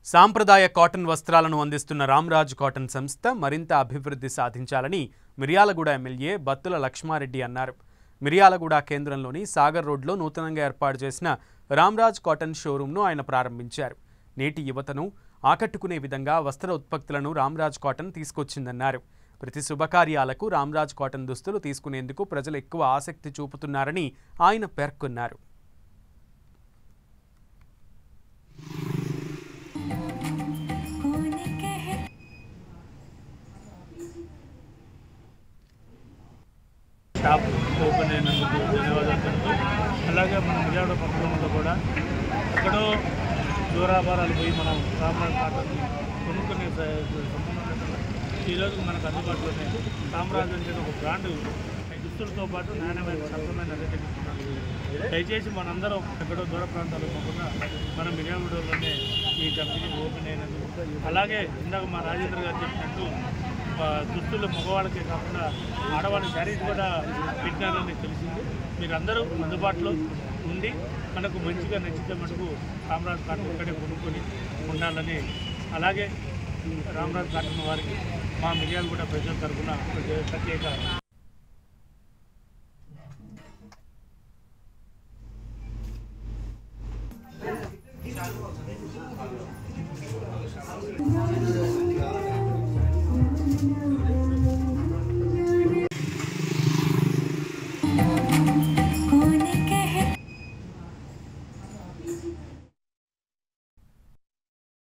సాంప్రదాయ కాటన్ వస్త్రాలను అందిస్తున్న రామ్రాజ్ కాటన్ సంస్థ మరింత అభివృద్ధి సాధించాలని మిర్యాలగూడ ఎమ్మెల్యే బత్తుల లక్ష్మారెడ్డి అన్నారు. మిర్యాలగూడ కేంద్రంలోని సాగర్ రోడ్లో నూతనంగా ఏర్పాటు చేసిన రామ్రాజ్ కాటన్ షోరూంను ఆయన ప్రారంభించారు. నేటి యువతను ఆకట్టుకునే విధంగా వస్త్ర ఉత్పత్తులను రామ్రాజ్ కాటన్ తీసుకొచ్చిందన్నారు. ప్రతి శుభకార్యాలకు రామ్రాజ్ కాటన్ దుస్తులు తీసుకునేందుకు ప్రజలు ఎక్కువ ఆసక్తి చూపుతున్నారని ఆయన పేర్కొన్నారు. షాప్ ఓపెన్ అయినందుకు ధన్యవాదాలు. అలాగే మన మిర్యాలగూడ పట్టణంలో కూడా ఎక్కడో దూరాభారాలు పోయి మనం రామ్రాజ్ కాటన్ కొనుక్కునే సంబంధం లేకుండా ఈరోజు మనకు అందుబాటులోనే రామ్రాజ్ అంటే ఒక బ్రాండ్ దుస్తులతో పాటు నాణ్యమైన సరసమైన రేట్ ఇస్తున్నారు. దయచేసి మనందరం ఎక్కడో దూర ప్రాంతాలు పోకుండా మనం మిర్యాలగూడలోనే ఈ కంపెనీ ఓపెన్ అయినందుకు, అలాగే ఇందాక మా రాజేంద్ర గారు చెప్పినట్టు దుస్తులు మగవాళ్ళకే కాకుండా ఆడవాళ్ళ శారీస్ కూడా పెట్టినారని తెలిసింది. మీరు అందరూ అందుబాటులో ఉండి మనకు మంచిగా నచ్చితే మనకు రామ్రాజ్ కాటన్ ఇక్కడే కొనుక్కొని ఉండాలని, అలాగే రామ్రాజ్ కాటన్ వారికి మా మిర్యాలగూడ ప్రజల తరఫున ప్రత్యేక